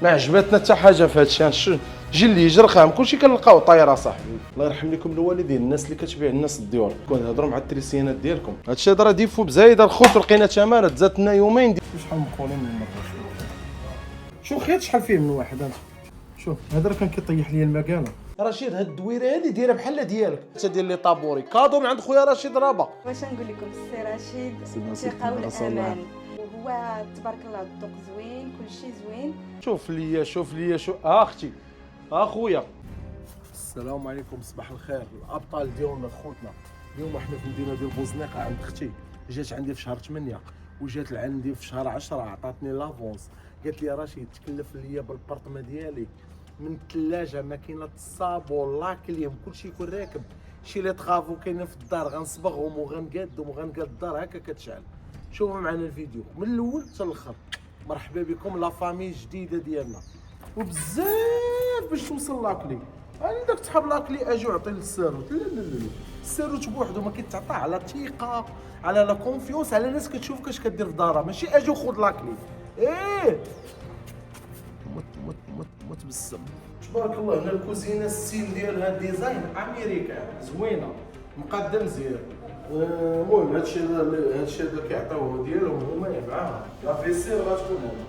ما عجبتنا حتى حاجه في هادشي. هادشي جي اللي يجي رخام كلشي كنلقاو طايره صاحبي. الله يرحم لكم الوالدين، الناس اللي كتبيع الناس الديور كنهضروا مع التريسيانات ديالكم. هادشي هضره ديفو بزايده الخوت، لقينا ثمنه تزاد لنا يومين. شحال مقولين من مره. شوف خيط شحال فيه من واحد انت. شوف هذا راه كان كيطيح لي المكانه. رشيد هاد الدويره هادي دايره بحال ديالك، حتى دير لي طابوري كادو من عند خويا رشيد رابا. واش نقول لكم السي رشيد الثقه والامان، وهو تبارك الله الذوق زوين كلشي زوين. شوف ليا شو اختي اخويا. السلام عليكم، صباح الخير الابطال ديالنا خوتنا. اليوم احنا في المدينه ديال بوزنيقه عند اختي، جات عندي في شهر 8 وجات لعندي في شهر 10، عطاتني لافونس قالت لي رشيد تكلف ليا بالبارطما ديالي من الثلاجه ماكينه الصابون لاكليم كلشي يكون راكب، شي لي طغافو كاينين في الدار غنصبغهم وغنقاد الدار هكا كتشعل. شوفوا معنا الفيديو من الاول حتى الاخر. مرحبا بكم لا فامي جديده ديالنا وبزاف باش توصل لاكلي. انا داك صحاب لاكلي اجي وعطي للساروت، لا الساروت بوحدو ما كيتعطى على ثقه، على لا كونفيونس، على ناس كتشوف كاش كدير في دارها، ماشي اجي وخذ لاكلي. مت بالسم. تبارك الله. هنا الكوزينه السيل ديالها ديزاين امريكان زوينه مقاده مزيان. المهم هادشي هذا كيعطيوه ديالهم هما معاها لا فيسير غتكون هنا.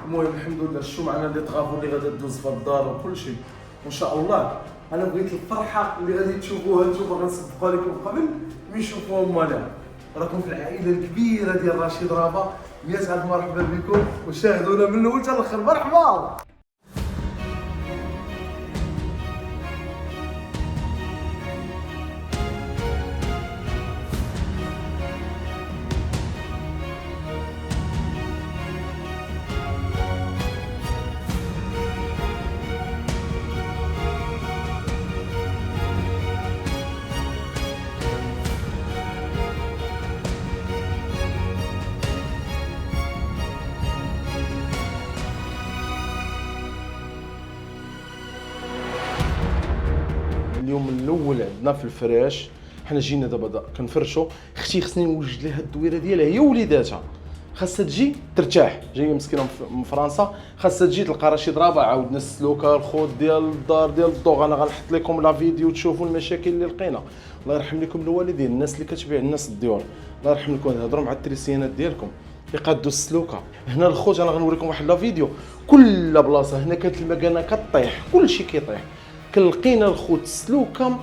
المهم الحمد لله شو معنا اللي طغافو اللي غادي تدوز في الدار وكلشي وان شاء الله. انا بغيت الفرحه اللي غادي تشوفوها نتوما غنصدقوا لكم قبل ما يشوفوها هما. راكم في العائله الكبيره ديال رشيد رابا. 100 ألف مرحبا بكم وشاهدونا من الاول حتى الاخر. مرحبا. اليوم الاول عندنا في الفراش، حنا جينا دابا كنفرشوا. اختي خصني نوجد لها الدويره ديالها هي وليداتها، خاصها تجي ترتاح، جايه مسكينه من فرنسا، خاصها تجي تلقى رشيد رابع عاودنا السلوكه الخوت ديال الدار ديال الضوغ. انا غنحط لكم لا فيديو تشوفوا المشاكل اللي لقينا. الله يرحم لكم الوالدين، الناس اللي كتبيع الناس الديور الله يرحم لكم، تهضروا مع التريسيانات ديالكم يقادوا السلوكه. هنا الخوت انا غنوريكم واحد لا فيديو، كل بلاصه هنا كانت المكانه كطيح كلشي كيطيح. لقينا الخوت السلوكه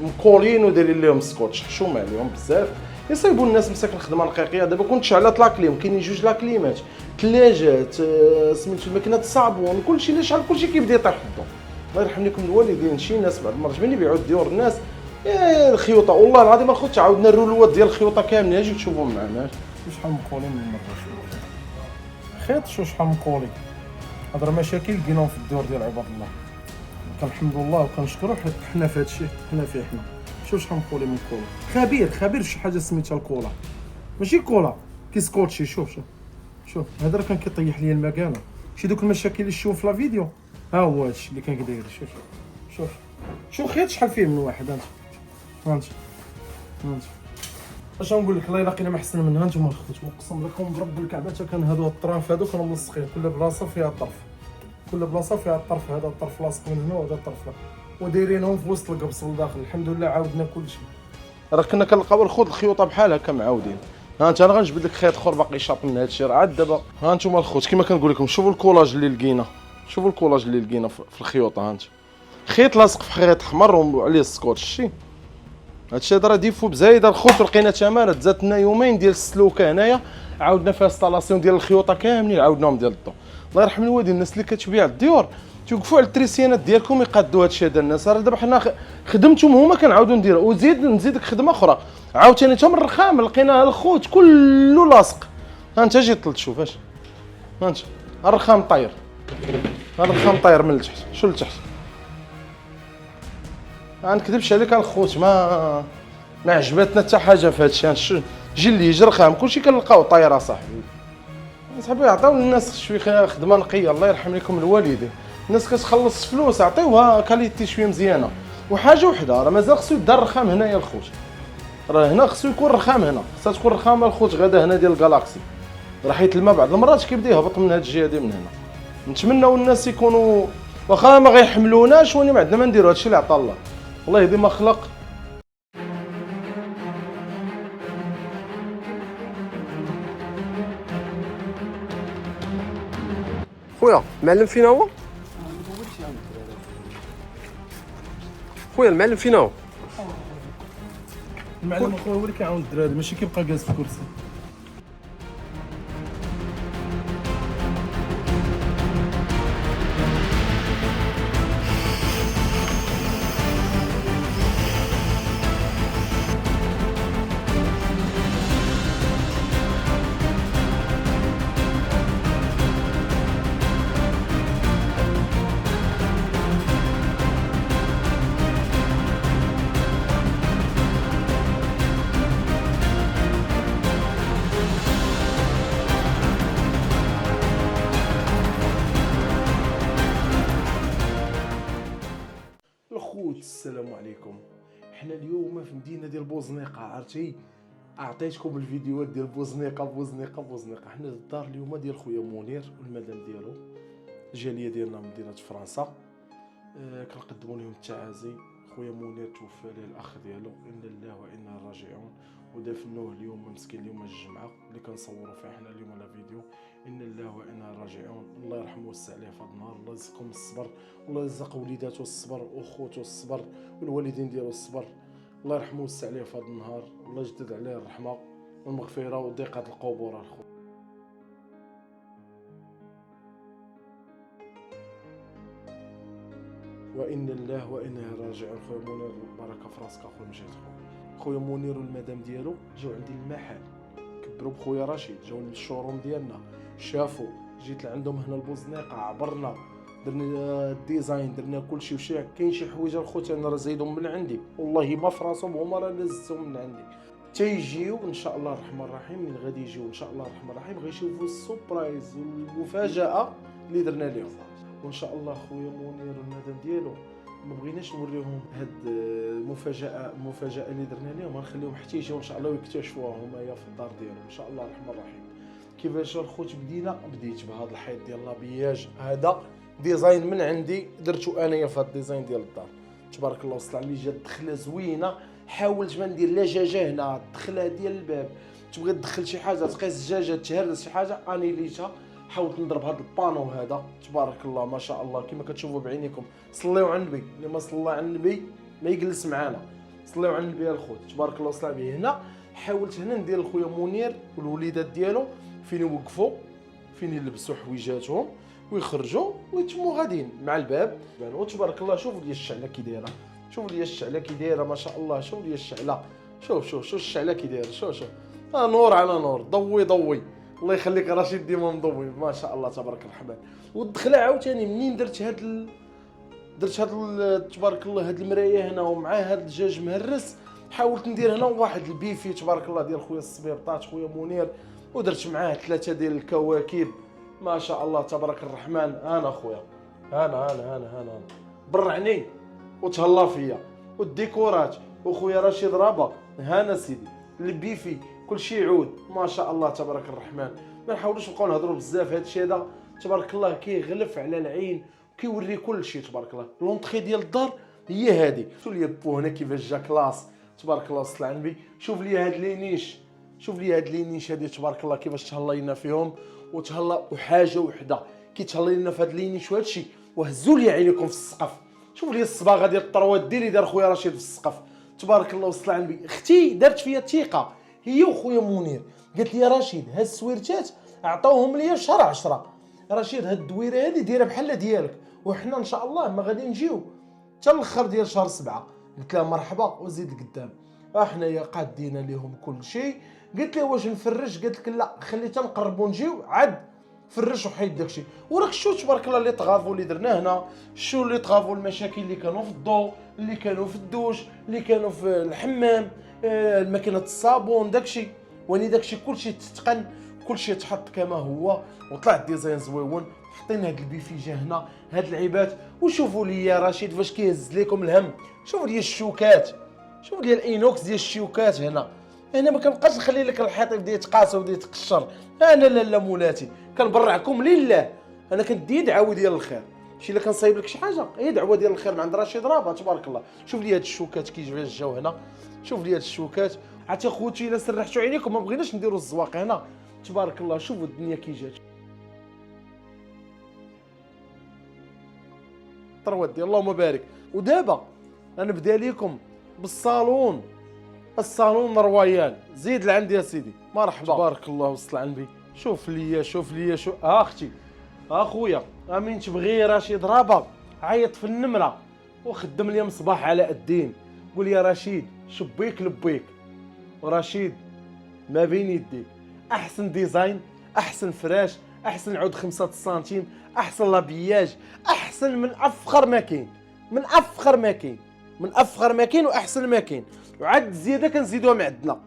مكولين ودايرين لهم سكوتش حشومه عليهم بزاف، يصيبوا الناس مساكن خدمه رقيقيه. دابا كنت شعلات لاكليم، كاينين جوج لاكليمات، ثلاجات، سميتو الماكينات الصابون، كلشي اللي شحال كلشي كيبدا يطيح قدام. الله يرحم لكم الوالدين. شي ناس بعد المرات ملي يبيعوا الديور الناس الخيوطه والله العظيم الخوت عاودنا الرولوات ديال الخيوطه كاملين. اجيو تشوفوا معنا شحال مقولين من مره. خيط شحال مقولين. هاد راه مشاكل لقيناهم في الدور ديال عباد الله. الحمد لله وكنشكروا حنا في هادشي حنا فيه. حنا شوف شحال مقولين من كولا. خبير شي حاجه سميتها الكولا، ماشي كولا كيسكوتشي. شوف هذا راه كان كيطيح لي المكانه. شي دوك المشاكل اللي شوف في لا فيديو ها هو هادشي اللي كان كداير. شوف خيط شحال فيه من واحد انت. اش نقول لك، الله لقينا ما احسن منها نتوما الخوت. اقسم لكم برب الكعبه حتى كان هادو الطراف هادو كانوا ملصقين، كل بلاصه فيها الطرف، الطرف هذا الطرف لاصق من هنا وهذا الطرف لا، ودايرينهم في وسط القبص لداخل. الحمد لله عاودنا كلشي. راه كنا كنلقاو الخوت الخيوطه بحال هكا معاودين. ها انت انا غنجبد لك خيط اخر باقي شاط من هادشي راه عاد دابا. ها انتم الخوت كما كنقول لكم، شوفوا الكولاج اللي لقينا، في الخيوطه. ها انت خيط لاصق في خيط احمر وعليه السكوتش. شتي هادشي هذا راه ديفو بزايده الخوت، لقينا ثمنه تزاد لنا يومين ديال السلوكه. هنايا عاودنا فيها انستالاسيون ديال الخيوطه كاملين، عاودناهم ديال الضو. الله يرحم الوالدين، الناس اللي كتبيع الديور توقفوا على التريسيانات ديالكم يقادوا هادشي هذا. الناس راه دابا حنا خدمتهم هما كنعاودوا نديرها نزيدك خدمه اخرى عاوتاني حتى من الرخام لقينا الخوت كله لاصق. ها انت جي طلت شوف اش ها انت الرخام طاير، من التحت. شو لتحت ما نكذبش عليك الخوت، ما عجبتنا حتى حاجه في هادشي. جي اللي يجي رخام كلشي كنلقاو طايره صاحبي. يعطيو للناس شويه خدمه نقيه. الله يرحم لكم الوالدين، الناس كتخلص فلوس عطيوها كاليتي شويه مزيانه. وحاجه وحده راه مازال خصو يدار الرخام هنايا الخوت. راه هنا خصو يكون رخام، هنا خصها تكون رخامه الخوت غدا هنا ديال الجالاكسي، راه حيت الماء بعض المرات كيبدا يهبط من هاد الجهه دي من هنا. نتمنوا الناس يكونوا واخا ما غيحملوناش ولكن ما عندنا ما نديرو، هادشي اللي عطا الله، الله يهدي ما خلق. خويا المعلم فينا هو؟ خويا المعلم فينا هو؟ المعلم اخويا هو اللي كيعاون الدراري، ماشي كيبقى جالس في الكرسي. الخوت السلام عليكم. حنا اليوم في مدينه ديال بوزنيقه، عرفتي اعطيتكم الفيديوهات ديال بوزنيقه. حنا الدار اليوم ديال خويا منير والمدام ديالو، الجاليه ديالنا من مدينه فرنسا. كنقدموا لهم التعازي. خويا منير توفى ليه الاخ ديالو، انا لله وانا راجعون، ودفنوه اليوم مسكين اليوم الجمعه اللي كنصوروا فيها حنا اليوم الفيديو. ان لله وانا راجعون، الله يرحمه ويوسع عليه في هذا النهار، الله يرزقهم الصبر، والله يرزق وليداته الصبر واخوته الصبر والوالدين ديالو الصبر، الله يرحمه ويوسع عليه في هذا النهار، الله يجدد عليه الرحمه والمغفره وضيقه القبور. الخو وإن الله وإنا راجعون. خويا منير بركه في راسك اخويا مجيد. خويا منير والمدام ديالو جاو عندي المحل، كبروا بخويا رشيد، جاو للشوروم ديالنا شافوا، جيت لعندهم هنا البوزنيقه، عبرنا درنا الديزاين، درنا كلشي. وشي كاين شي حوايج الخوت انا راه زايدهم من عندي، والله ما في راسهم هما راه نزلتهم من عندي. تيجيو ان شاء الله الرحمن الرحيم، من غادي يجيو ان شاء الله الرحمن الرحيم غيشوفوا السوبرايز والمفاجاه اللي درنا لهم. وان شاء الله خويا منير والمدام ديالو ما بغيناش نوريهم هاد المفاجاه اللي درنا لهم، غنخليهم حتى يجيو ان شاء الله ويكتشفوها هما في الدار ديالهم ان شاء الله الرحمن الرحيم. كيفاش الخوت بديت بهذا الحيط ديال لابياج، هذا ديزاين من عندي درتو انايا في هذا الديزاين ديال الدار، تبارك الله وصل على جات دخله زوينه. حاولت ما ندير لا جاجه هنا، الدخله ديال الباب تبغي تدخل شي حاجه تقيس الدجاجه تهرس شي حاجه، اني ليتها حاولت نضرب هذا البانو هذا، تبارك الله ما شاء الله كما كتشوفوا بعينيكم. صليوا على النبي، اللي ما صلى على النبي ما يجلس معانا. صليوا على النبي الخوت، تبارك الله وصل عليه. هنا حاولت هنا ندير لخويا منير والوليدات ديالو فين يوقفوا، فين يلبسوا حويجاتهم ويخرجوا ويتموا غاديين مع الباب. وتبارك الله شوفوا لي الشعله كي دايره، شوفوا لي الشعله كي دايره ما شاء الله، شوفوا لي الشعله، شوف الشعله كي دايره، شوف نور على نور، ضوي الله يخليك رشيد ديما مضوي ما شاء الله تبارك الرحمن. والدخله عاوتاني منين درت هاد تبارك الله هاد المرايه هنا ومع هاد الدجاج مهرس، حاولت ندير هنا واحد البيفي تبارك الله ديال خويا الصبيبطات خويا منير، ودرت معاه 3 ديال الكواكب ما شاء الله تبارك الرحمن. انا خويا انا برعني وتهلا فيا، والديكورات وخويا رشيد رابا هانا سيدي، البيفي كلشي يعود ما شاء الله تبارك الرحمن. ما نحاولوش نبقاو نهضروا بزاف، هادشي هذا تبارك الله كيغلف على العين وكيوري كلشي تبارك الله. لونطخي ديال الدار هي هادي، شوف لي بو هنا كيفاش جا كلاس تبارك الله وصل على النبي. شوف لي هاد لي نيش، شوف لي هاد لي نيش هادي تبارك الله كيفاش تهلينا فيهم، وتهلا وحاجه وحده كي تهلينا في هاد لي نيش وهادشي. وهزوا لي عينيكم في السقف، شوف لي الصباغه ديال الطروات اللي دار خويا رشيد في السقف تبارك الله وصل على النبي. اختي دارت فيا ثقه هي وخويا منير، قالت لي رشيد هاد السويرتات عطاوهم ليا في شهر 10، رشيد هاد الدويره هادي دايره بحال ديالك، وحنا ان شاء الله ما غادي نجيو حتى الاخر ديال شهر 7. قلت لها مرحبا وزيد قدام، حنايا قادين لهم كل شيء. قلت لها واش نفرش؟ قالت لك لا خلي تنقربوا نجيو عاد فرش وحيد داكشي. وراك شو تبارك الله اللي طغافوا اللي درنا هنا، شو اللي طغافوا المشاكل اللي كانوا في الضو، اللي كانوا في الدوش، اللي كانوا في الحمام، الماكينه الصابون داكشي. وني داكشي كلشي تتقن، كلشي تحط كما هو، وطلع الديزاين زويون. حطينا هاد البيفيجه هنا، هاد العيبات. وشوفوا لي يا رشيد فاش كيهز لكم الهم، شوفوا لي الشوكات، شوف لي الاينوكس ديال الشيوكات هنا ما كنبقاش نخلي لك الحيط يبدا يتقاس ويبدا يتقشر. انا لا مولاتي كنبرعكم لله، انا كندي دعوه ديال الخير. شي الا كنصايب لك شي حاجه هي دعوه ديال الخير من عند رشيد رابع تبارك الله. شوف لي هاد الشوكات كيفاش جاو هنا، شوف لي هاد الشوكات. عرفتي خوتي الا سرحتوا عينيكم ما بغيناش نديروا الزواق هنا تبارك الله. شوفوا الدنيا كي جات ثروات ديال اللهم بارك. ودابا غنبدا لكم بالصالون، الصالون رويال. زيد لعندي يا سيدي مرحبا تبارك الله وصل على النبي. شوف ليا شوف اختي اخويا امين تبغي رشيد رابا عيط في النمره وخدم لي مصباح علاء الدين. قول يا رشيد شبيك لبيك، ورشيد ما بين يديك. احسن ديزاين، احسن فراش، احسن عود 5 سنتيم، احسن لابياج، احسن من افخر ما كاين، من افخر ما كاين واحسن ما كاين. وعاد الزياده كنزيدوها من عندنا.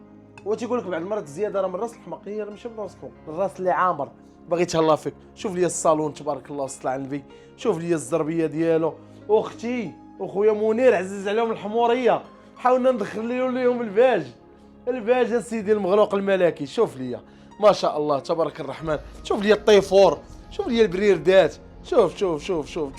هو تيقول لك بعض المرات الزياده راه من راس الحمق، هي راه ماشي من راسكم، الراس اللي عامر باغي تهلا فيك. شوف لي الصالون تبارك الله وصل على النبي. شوف لي الزربيه ديالو. اختي وخويا منير عزيز عليهم الحموريه، حاولنا ندخلوا لهم الباج يا سيدي المغلوق الملكي. شوف لي ما شاء الله تبارك الرحمن. شوف لي الطيفور، شوف لي البريردات. شوف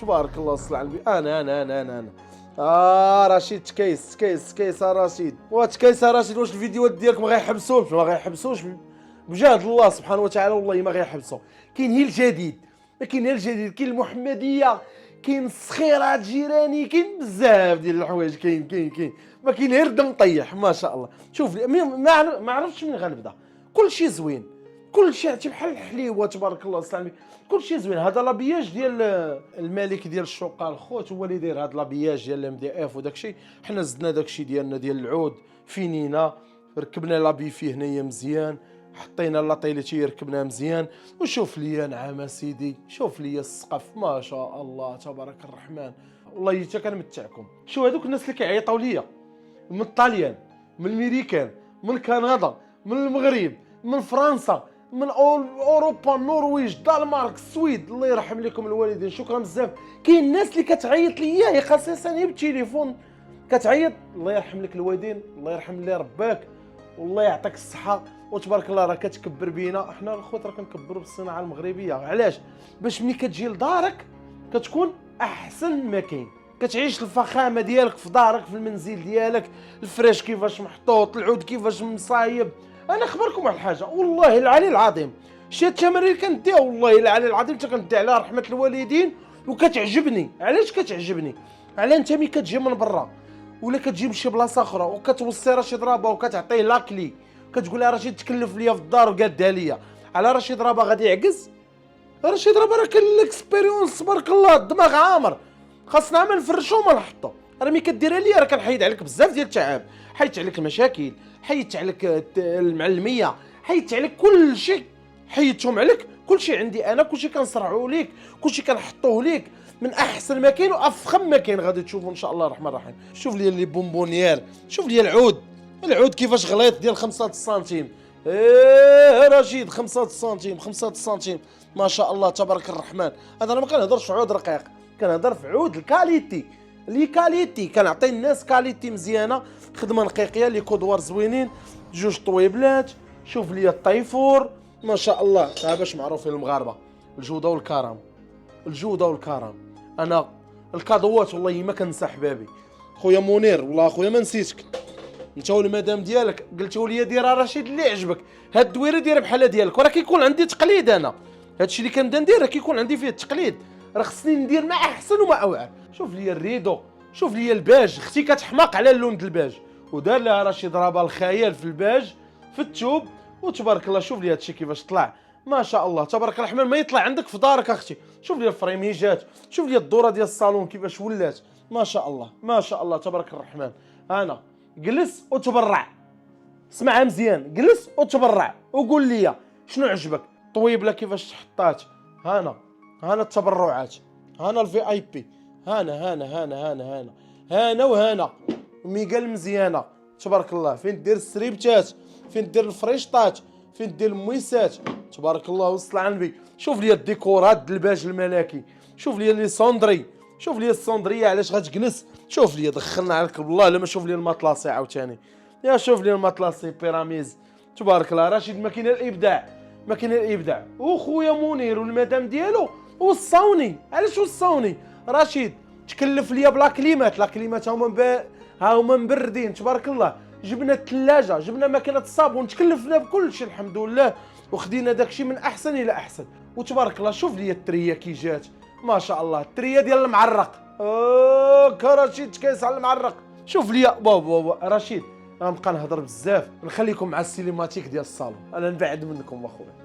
تبارك الله وصل على النبي. انا رشيد تكيس رشيد وتكيس رشيد. واش الفيديوهات ديالك ما غيحبسوش بجهد الله سبحانه وتعالى؟ والله ما غيحبسوا. كاين هي الجديد، كاين المحمديه، كاين الصخيرات جيراني، كاين بزاف ديال الحوايج. كاين ما كاين غير دم طيح ما شاء الله. شوف لي ما عرفتش من غنبدا. كلشي زوين، كلشي عرفتي بحال الحليوه تبارك الله السلامي. كلشي زوين. هذا لابياج ديال الملك ديال الشقال خوت، هو اللي داير هذا لابياج ديال الام دي اف وداكشي. حنا زدنا داكشي ديالنا ديال العود فينينا، ركبنا لابي فيه هنايا مزيان، حطينا لاطيليتي ركبناه مزيان. وشوف لي نعم سيدي، شوف لي السقف ما شاء الله تبارك الرحمن. والله حتى كنمتعكم. شو هذوك الناس اللي كيعيطوا ليا من الطاليان، من الميريكان، من كندا، من المغرب، من فرنسا، من اوروبا، النرويج، الدنمارك، السويد، الله يرحم لكم الوالدين. شكرا بزاف. كاين الناس اللي كتعيط ليا هي خصيصا بالتليفون كتعيط. الله يرحم لك الوالدين، الله يرحم اللي رباك، والله يعطيك الصحه وتبارك الله. راه كتكبر بينا احنا الخوت، راه كنكبروا بالصناعه المغربيه. علاش؟ باش ملي كتجي لدارك كتكون احسن ما كاين، كتعيش الفخامه ديالك في دارك، في المنزل ديالك، الفراش كيفاش محطوط، العود كيفاش مصايب. انا اخبركم على الحاجه والله العلي العظيم، شي التمارين اللي كنديها والله العلي العظيم حتى كندي على رحمه الوالدين وكتعجبني. علاش كتعجبني؟ على انت ملي كتجي من برا ولا كتجي من شي بلاصه اخرى وكتوصي رشيد رابا وكتعطيه لاكلي، كتقول لها رشيد تكلف ليا في الدار وقادها ليا، على رشيد رابا غادي يعكز؟ رشيد رابا راه كاين الاكسبيريونس تبارك الله، الدماغ عامر، خاصنا ما نفرشو وما نحطو. راه ملي كديرها ليا راه كنحيد عليك بزاف ديال التعب، حيدت عليك المشاكل، حيدت عليك المعلميه، حيدت عليك كل شيء، حيدتهم عليك كلشي عندي انا، كلشي كنصرعو ليك، كلشي كنحطوه ليك من احسن ما كاين وافخم ما كاين. غادي تشوفوا ان شاء الله الرحمن الرحيم. شوف لي اللي بونبونيير، شوف لي العود كيفاش غليط ديال 5 سنتيم. رشيد 5 سنتيم 5 سنتيم ما شاء الله تبارك الرحمن. هذا انا ما كنهضرش في عود رقيق، كنهضر في عود الكاليتي، لي كاليتي كنعطي الناس كاليتي مزيانه، خدمه نقيقيه، لي كودوار زوينين، جوج طويبلات. شوف لي الطيفور ما شاء الله. ها باش معروفين المغاربه الجوده والكرم، الجوده والكرم. انا الكادوات والله ما كنسى حبابي. خويا منير والله خويا ما نسيتك، انت والمدام ديالك قلتوا لي دير رشيد اللي عجبك، هاد الدويره دير بحال ديالك. وراه كيكون عندي تقليد، انا هادشي اللي كنبدا ندير راه كيكون عندي فيه التقليد، راه خصني ندير ما احسن وما اوعى. شوف لي الريدو، شوف لي الباج، اختي كتحماق على اللون د الباج ودار لها رشيد رابا الخيال في الباج في الثوب وتبارك الله. شوف لي هادشي كيفاش طلع ما شاء الله تبارك الرحمن، ما يطلع عندك في دارك اختي. شوف لي الفريميجات، شوف لي الدوره ديال الصالون كيفاش ولات ما شاء الله ما شاء الله تبارك الرحمن. انا جلس وتبرع، اسمعها مزيان، جلس وتبرع وقول لي شنو عجبك. طويبله كيفاش تحطات، هانا التبرعات، هانا الفي اي بي، هانا وهانا ميقال مزيانه تبارك الله. فين دير السريبتات، فين دير الفريشطات، فين دير المويسات تبارك الله وصل على النبي. شوف لي الديكورات د الباج الملكي، شوف لي لي سوندري، شوف لي الصندريه علاش غتجلس، شوف لي دخلنا عليك بالله لما شوف لي المطلاصي عاوتاني، يا شوف لي المطلاصي بيراميز تبارك الله. رشيد ما كاين الابداع، ما كاين الابداع. وخويا منير والمدام ديالو وصاوني، علاش وصاوني؟ رشيد تكلف ليا بلا كليمات، لا كليمات هاهما مبردين تبارك الله. جبنا الثلاجه، جبنا ماكينه الصابون، تكلفنا بكل شيء الحمد لله، وخدينا داكشي من احسن الى احسن. وتبارك الله شوف لي التريه كي جات ما شاء الله، التريه ديال المعرق. رشيد تكايس على المعرق. شوف لي بابا رشيد غنبقى نهضر بزاف، نخليكم مع السينماتيك ديال الصالون، انا نبعد منكم اخويا.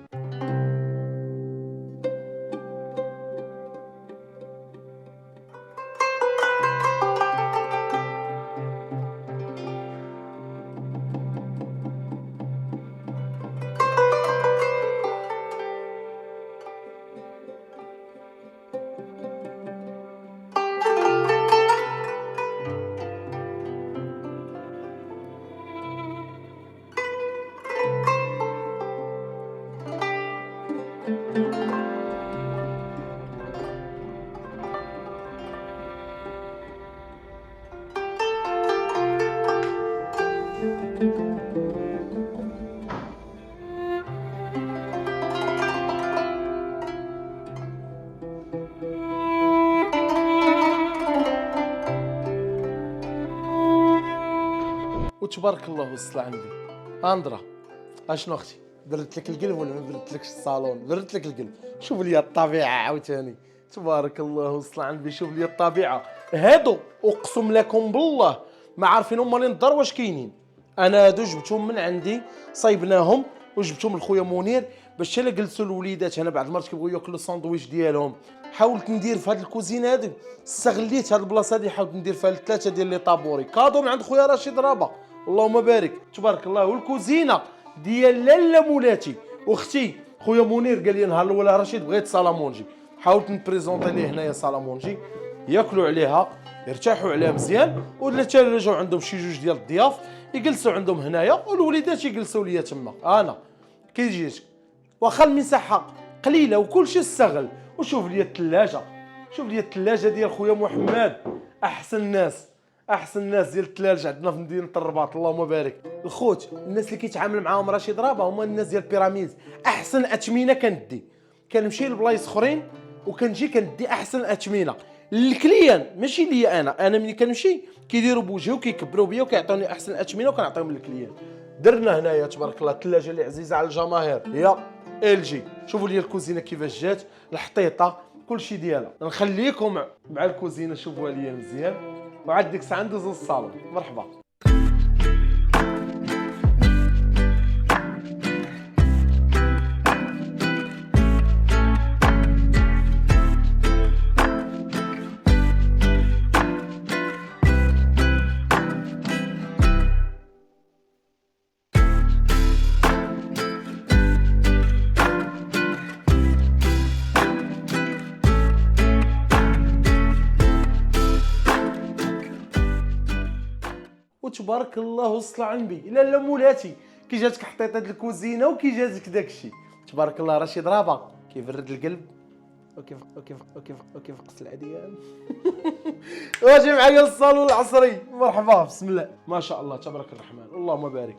وتبارك الله وصل عندي اندرا. اشنو اختي بردت لك القلب ولا ما بردتلكش الصالون؟ بردت لك القلب. شوف لي الطبيعه عاوتاني تبارك الله وصل عندي. شوف لي الطبيعه هادو اقسم لكم بالله ما عارفين هما اللي نضر واش كاينين. انا هادو جبتهم من عندي صايبناهم وجبتهم لخويا منير باش الا جلسوا الوليدات هنا بعد المرات كيبغيو ياكلوا الساندويتش ديالهم. حاولت ندير في هاد الكوزينه هادي، استغليت هاد البلاصه هادي، حاولت ندير فيها الثلاثه ديال لي طابوري كادو من عند خويا رشيد رابا اللهم بارك تبارك الله. والكوزينه ديال لاله مولاتي واختي خويا منير قال لي نهار الاول رشيد بغيت سالامونجي، حاولت نبريزونطي ليه هنايا سالامونجي ياكلوا عليها يرتاحوا عليها مزيان، ولا حتى رجعوا عندهم شي جوج ديال الضياف يجلسوا عندهم هنايا والوليدات يجلسوا ليا تما. انا كي جيت واخا المساحه قليله وكلشي استغل. وشوف لي الثلاجه، شوف لي الثلاجه ديال خويا محمد، احسن ناس ديال الثلاجه عندنا في مدينه الرباط اللهم بارك. الخوت الناس اللي كيتعامل معاهم رشيد رابا هما الناس ديال بيراميد. احسن اثمنه كندي، كنمشي لبلايص اخرين وكنجي كندي احسن اثمنه للكليان ماشي ليا انا ملي كنمشي كيديروا بوجهي وكيكبروا بيا وكيعطوني احسن اثمنه وكنعطيهم للكليان. درنا هنايا تبارك الله الثلاجه اللي عزيزه على الجماهير هي ال جي. شوفوا لي الكوزينه كيفاش جات، الحطيطه كلشي ديالها. نخليكم مع الكوزينه شوفوها ليا مزيان، وعاد ديك الساعه ندوزو للصالون. مرحبا. وتبارك الله وصل عندي الا مولاتي كي جاتك حطيطه الكوزينه وكي جاتك داكشي تبارك الله. رشيد رابا كيبرد القلب وكيف قص العديان. واجي معايا الصالون العصري. مرحبا بسم الله ما شاء الله تبارك الرحمن اللهم بارك.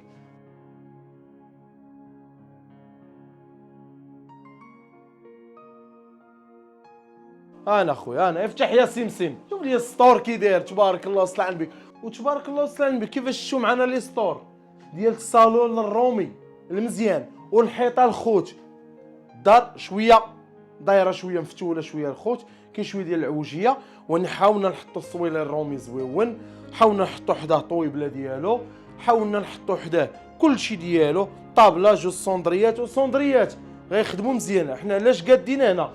انا اخويا انا افتح يا سمسم. شوف لي السطور كي داير تبارك الله وصل عندك. وتبارك الله وصل عندك كيفاش شفتوا معنا لي ستور ديال الصالون الرومي المزيان والحيطه الخوت. الدار شويه دايره شويه مفتوله شويه الخوت، كاين شويه ديال العوجيه، ونحاولنا نحطوا الصويله الرومي زويون، حاولنا نحطوا حداه طويبله ديالو، حاولنا نحطوا حداه كلشي ديالو، طابلاج والصندريات غيخدموا مزيان. حنا علاش قادين هنا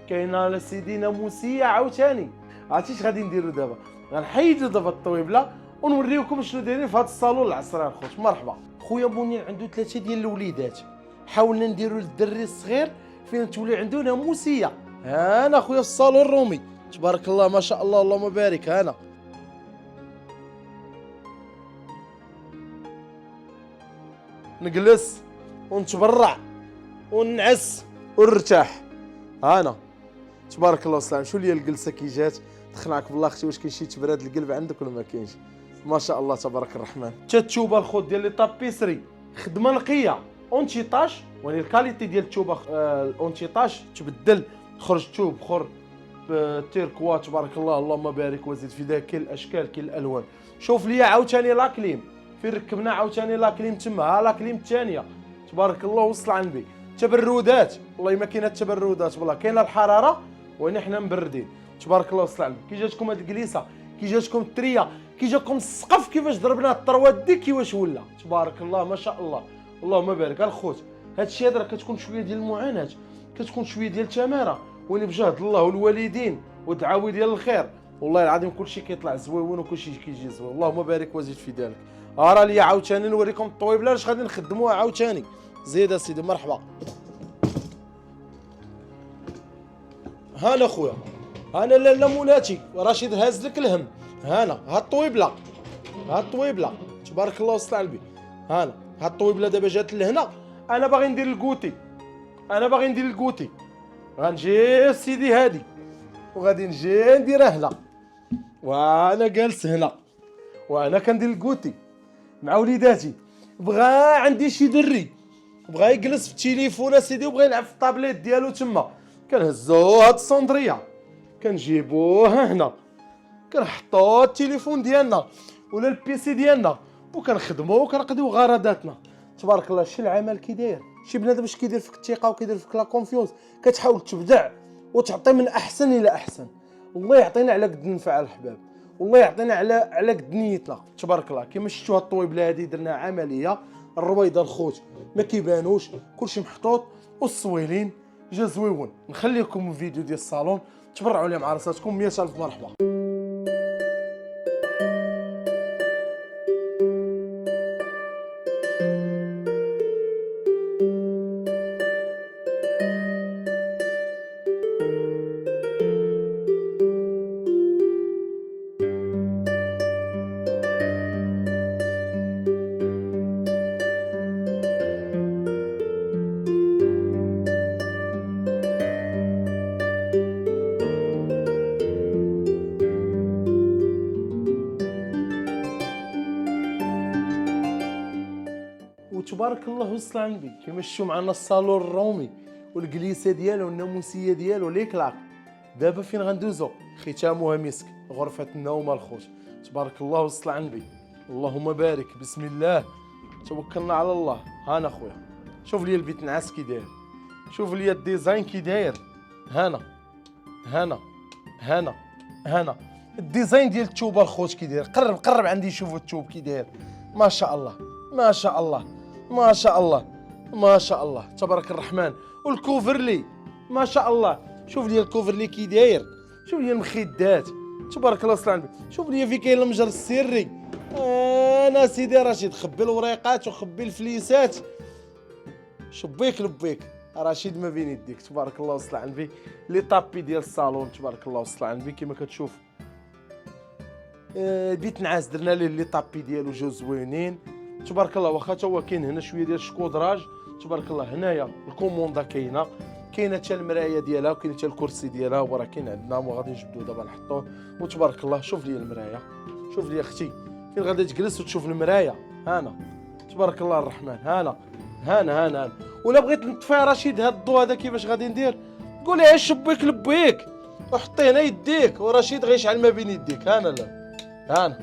كاينه لسيدي ناموسيه عاوتاني. عرفتي اش غادي نديروا دابا؟ غنحيدوا دابا الطويبله ونوريوكم شنو دايرين في هذا الصالون العصري الخوت. مرحبا. خويا منير عنده 3 ديال الوليدات، حاولنا نديروا للدري الصغير فين تولي عنده ناموسيه. انا خويا في الصالون الرومي تبارك الله ما شاء الله اللهم بارك. انا نجلس ونتبرع ونعس ونرتاح. انا تبارك الله وسلام. شو لي الجلسه كي جات تخنعك بالله اختي، واش كاين شي تبراد القلب عندك ولا ما كاينش؟ ما شاء الله تبارك الرحمن. التوبه الخوت ديال لي طابيسري خدمه نقيه اونتيطاج، ولكن الكاليتي ديال التوبه الاونتيطاج تبدل، خرج توب اخر تيركوا تبارك الله، اللهم بارك وزيد في ذاك. كاين الاشكال كاين الالوان. شوف ليا عاوتاني لاكليم فين ركبنا عاوتاني لاكليم تما، ها لاكليم الثانيه تبارك الله وصل على النبي. تبرودات والله ما كاينه التبرودات والله، كاينه الحراره وين حنا مبردين تبارك الله وصل على النبي. كي جاتكم هاد الجليسه، كي جاتكم التريه، كي جاكم السقف، كيفاش ضربنا الطروات دي كيفاش ولا تبارك الله ما شاء الله اللهم بارك. الخوت هادشي هذا راه كتكون شويه ديال المعاناه، كتكون شويه ديال التماره، وين بجهد الله والوالدين والدعاوي ديال الخير والله العظيم كلشي كيطلع زويون وكلشي كيجي زوين. اللهم بارك وزيد في ذلك. راه ليا عاوتاني نوريكم الطويبله علاش غادي نخدموها عاوتاني. زيد اسيدي مرحبا. هانا خويا، هانا لاله مولاتي رشيد هاز لك الهم. هانا ها الطويبله، ها الطويبله تبارك الله وصل على البي. هانا ها الطويبله دابا جات لهنا. انا باغي ندير الكوتي، انا باغي ندير الكوتي. غنجي سيدي هادي وغادي نجي نديرها هنا، وانا جالس هنا وانا كندير الكوتي مع وليداتي. بغا عندي شي دري بغا يجلس في التليفون اسيدي وبغا يلعب في الطابليت ديالو تما، كنهزو هاد الصندريه كنجيبوه هنا، كنحطو التليفون ديالنا ولا البيسي ديالنا وكنخدمو وكنقضيو غرضاتنا تبارك الله. شي العمل كي داير شي بنادم باش كيدير فيك الثقه وكيدير فيك لا كونفيونس، كتحاول تبدع وتعطي من احسن الى احسن. الله يعطينا على قد نفع الحباب، والله يعطينا على قد نيتنا تبارك الله. كيما شفتوا هاد الطويبله هادي درنا عمليه الرويضه الخوت ما كيبانوش، كلشي محطوط والصويلين جا زويون. نخليكم الفيديو ديال الصالون تبرعوا لي مع راساتكم. 100,000 مرحبا. وتبارك الله وصل على النبي. كيما شفتوا معنا الصالون الرومي والجليسه ديالو والناموسيه ديالو ليكلاك. دابا فين غندوزو؟ ختامها مسك، غرفه النوم الخوت تبارك الله وصل على النبي. اللهم بارك بسم الله توكلنا على الله. هانا خويا شوف لي البيت نعاس كي داير، شوف لي الديزاين كي داير. هانا هانا هانا هانا الديزاين ديال التوبه الخوت كي داير. قرب عندي شوفوا التوب كي داير. ما شاء الله ما شاء الله ما شاء الله ما شاء الله تبارك الرحمن. والكوفرلي ما شاء الله، شوف لي الكوفرلي كي داير، شوف لي المخدات تبارك الله وصل على النبي. شوف لي في كاين المجر السري. انا سيدي رشيد خبي الوريقات وخبي الفليسات، شبيك لبيك رشيد ما بين يديك تبارك الله وصل على النبي. لي طابي ديال الصالون تبارك الله وصل على النبي كما كتشوف. بيت نعاس درنا ليه لي طابي ديالو جاو زوينين تبارك الله. واخا تا هو كاين هنا شويه ديال الشكودراج تبارك الله. هنايا الكوموندا كاينه حتى المرايه ديالها وكاين حتى الكرسي ديالها، وراه كاين عندنا وغادي نجبدو دابا نحطوه. وتبارك الله شوف لي المرايه، شوف لي اختي فين غادي تجلس وتشوف المرايه. هانا تبارك الله الرحمن. هانا ولا بغيت نطفي رشيد هاد الضو هذا كيفاش غادي ندير؟ قول لي شبيك لبيك وحطي هنا يديك ورشيد غيشعل ما بين يديك. هانا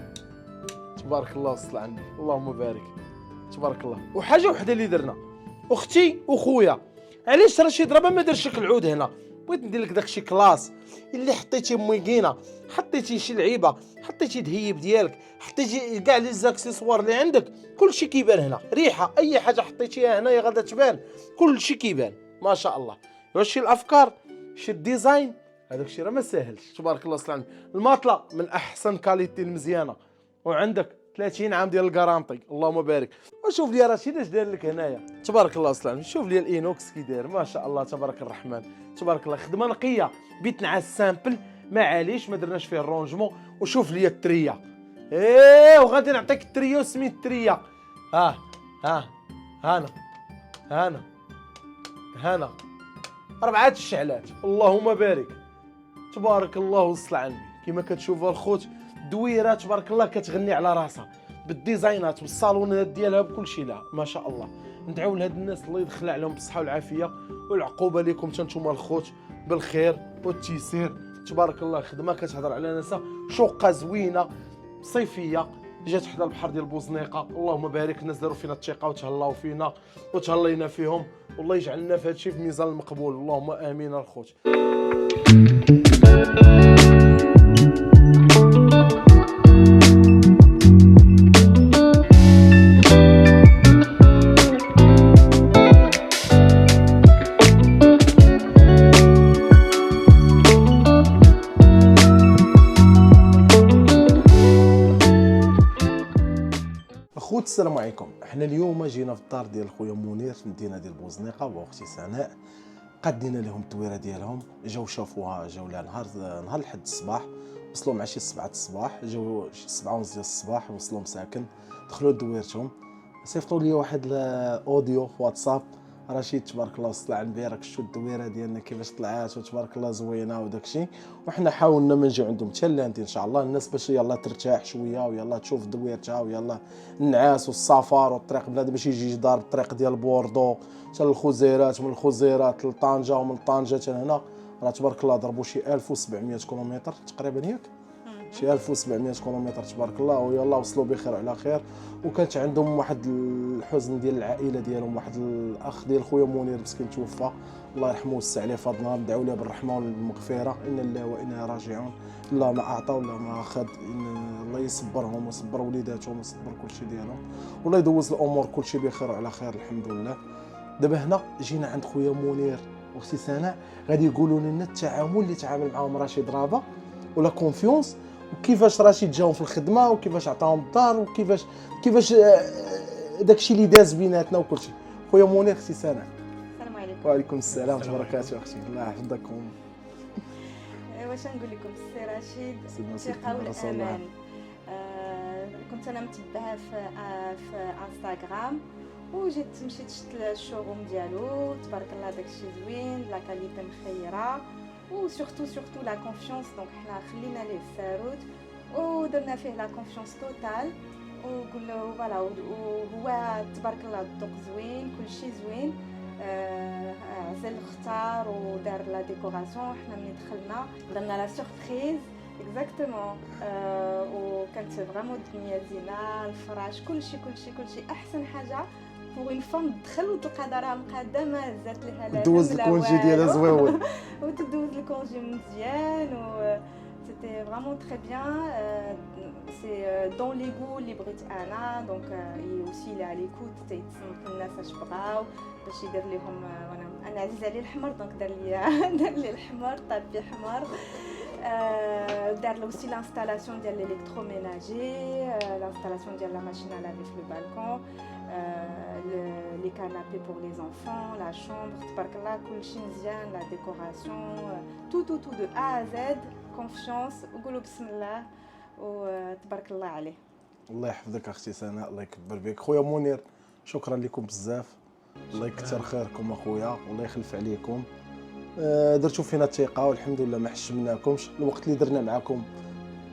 تبارك الله وصل على النبي. اللهم بارك تبارك الله. وحاجه وحده اللي درنا اختي وخويا، علاش رشيد راه ما دارش لك العود هنا؟ بغيت ندير لك داكشي كلاس اللي حطيتي مويكينه، حطيتي شي لعيبه، حطيتي دهيب ديالك، حطيتي كاع لي زاكسيسوار اللي عندك، كلشي كيبان هنا. ريحه اي حاجه حطيتيها هنايا غادا تبان، كلشي كيبان ما شاء الله. واش شي الافكار شي الديزاين هذاك الشيء راه ما ساهلش تبارك الله وصل على النبي. الماطله من احسن كاليتي المزيانه، وعندك 30 عام ديال الكارانتي. اللهم بارك. وشوف لي رشيد اش داير لك هنايا تبارك الله وصل على النبي. شوف لي الانوكس كي داير ما شاء الله تبارك الرحمن تبارك الله. خدمه نقيه بيت نعاس سامبل معاليش ما درناش فيه الرونجمون. وشوف لي التريه وغادي نعطيك التريه وسميت التريه. هانا 4 الشعلات. اللهم بارك تبارك الله وصل على النبي. كما كتشوفوا الخوت دويره تبارك الله كتغني على راسها بالديزاينات والصالونات ديالها بكل شيء لها ما شاء الله. ندعو لهاد الناس الله يدخل عليهم بالصحه والعافيه والعقوبه لكم نتوما الخوت بالخير والتيسير تبارك الله. خدمه كتهضر على ناسها شقه زوينه صيفيه جات حدا البحر ديال بوزنيقه. اللهم بارك الناس داروا فينا الثقه وتهلاو فينا وتهلينا فيهم والله يجعلنا في هادشي في ميزان المقبول اللهم امين الخوت. خوت السلام عليكم. حنا اليوم جينا في الدار ديال خويا منير في المدينه ديال بوزنيقه واختي سناء. قدينا لهم التويره ديالهم جاو شافوها جاو لها نهار الحد الصباح وصلوا مع شي 7 الصباح جاو شي 7 ونص ديال الصباح وصلوا مساكن دخلوا لدويرتهم صيفطوا لي واحد الاوديو في واتساب رشيد تبارك الله وصل عن بيرك شتو الدويره ديالنا كيفاش طلعات وتبارك الله زوينه وداكشي. وحنا حاولنا ما نجيو عندهم حتى لاندي ان شاء الله الناس باش يلا ترتاح شويه ويلا تشوف دويرتها ويلا النعاس والسفر والطريق بنادم باش يجي ضارب الطريق ديال بوردو حتى الخزيرات من الخزيرات لطنجه ومن طنجه حتى هنا راه تبارك الله ضربوا شي 1700 كيلومتر تقريبا ياك شي 1700 كيلومتر تبارك الله ويلا وصلوا بخير وعلى خير. وكانت عندهم واحد الحزن ديال العائله ديالهم واحد الاخ ديال خويا منير مسكين توفى الله يرحمه ويوسع عليه فضلا ندعوا له بالرحمه والمغفره ان الله وانا راجعون. الله ما اعطى ولا ما اخذ الله يصبرهم ويصبر وليداتهم ويصبر كلشي ديالهم والله يدوز الامور كلشي بخير وعلى خير الحمد لله. دابا هنا جينا عند خويا منير واختي سناء غادي يقولوا لنا التعامل اللي تعامل معاهم رشيد رابا ولا كونفيونس وكيفاش رشيد جاهم في الخدمه وكيفاش عطاهم الدار وكيفاش داكشي اللي داز بيناتنا وكلشي. خويا منير اختي سناء. السلام عليكم. وعليكم السلام ورحمه الله وبركاته اختي الله يحفظكم. واش نقول لكم السي رشيد الثقه والامان. كنت انا متبعه في انستغرام وجيت مشيت شفت الشوروم ديالو تبارك الله داكشي زوين لا كاليتي مخيره وسورتو لا كونفيونس. دونك حنا خلينا ليه الساروت ودرنا فيه لا كونفيونس توتال وقلنا فوالا وهو تبارك الله الذوق زوين كلشي زوين. عزل اختار ودار لا ديكوراسيون. حنا ملي دخلنا درنا لا سوربريز اكزاكتومون وكانت فريمون الدنيا زينه الفراش كلشي احسن حاجه بوغ اون فام تدخل وتلقى دارها مقاده ما زات لها لا دوز الكونجي ديالها زويون وتدوز الكونجي مزيان و سيتي فريمون تري بيان. سي دون لي غو اللي بغيت انا دونك اي اوسي لي على ليكوت تيتصنت الناس اش بغاو باش يدير لهم. انا عزيز عليه الحمر دونك دار لي الحمر طاب بي حمر. دار له aussi l'installation ديال l'électroménager l'installation ديال la machine à laver في le balcon les canapés pour les enfants la chambre تبارك الله كلشي مزيان la décoration tout de A à Z confiance وقولوا بسم الله وتبارك الله عليه. الله يحفظك اختي سناء الله يكبر بك. خويا منير شكرا لكم بزاف الله يكثر خيركم اخويا والله يخلف عليكم. درتوا فينا الثقه والحمد لله ما حشمناكمش. الوقت اللي درنا معكم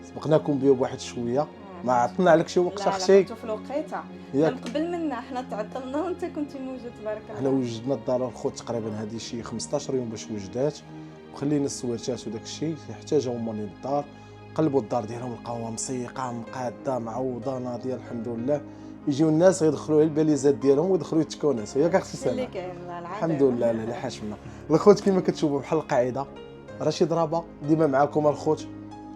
سبقناكم به بواحد شويه ما عطلنا عليك شي وقت اختي. لا في الوقيته من قبل منا حنا تعطلنا وانت كنت موجود تبارك الله. حنا وجدنا الدار الخوت تقريبا هذه شي 15 يوم باش وجدات وخلينا السويرتات وداك الشيء حتى جاو مالين الدار قلبوا الدار ديالهم لقاوها مسيقه مقاده معوضه ناضيه الحمد لله. يجيو الناس يدخلوا الباليزات ديالهم ويدخلوا يتكاو ناس ياك اختي سناء اللي كاين الحمد لله لا حاشمنا. الخوت كما كتشوفوا بحال القاعده رشيد رابا ديما معاكم الخوت.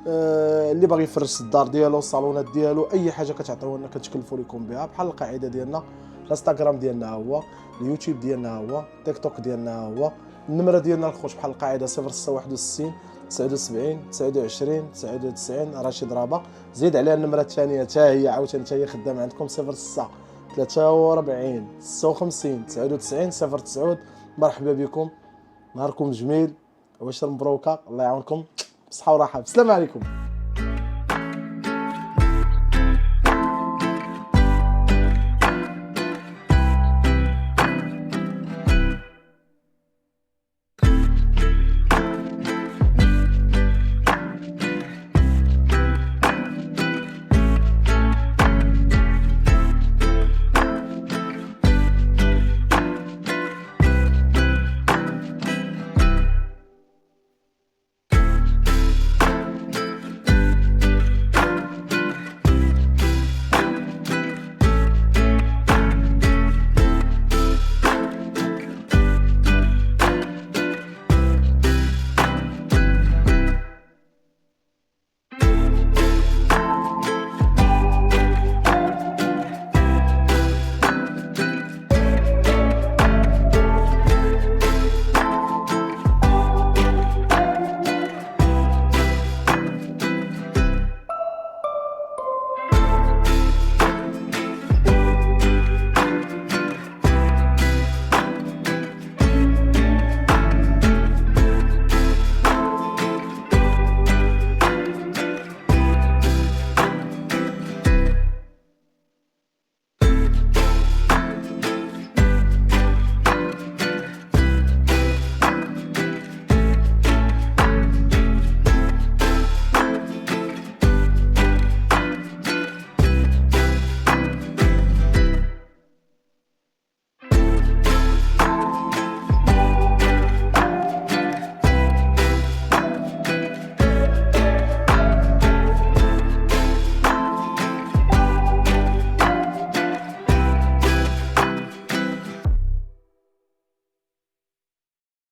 اللي باغي يفرش الدار ديالو الصالونات ديالو اي حاجه كتعطيوها لنا كنتكلفوا لكم بها بحال القاعده ديالنا. الانستغرام ديالنا هو اليوتيوب ديالنا هو تيك توك ديالنا هو النمره ديالنا الخوت بحال القاعده 0661 79 29 99 رشيد رابا. زيد عليها النمره الثانيه حتى هي عاوتاني حتى هي خدامه عندكم 06 43 56 99 09. مرحبا بكم نهاركم جميل وعشره مبروكه الله يعاونكم بصحه وراحه. السلام عليكم.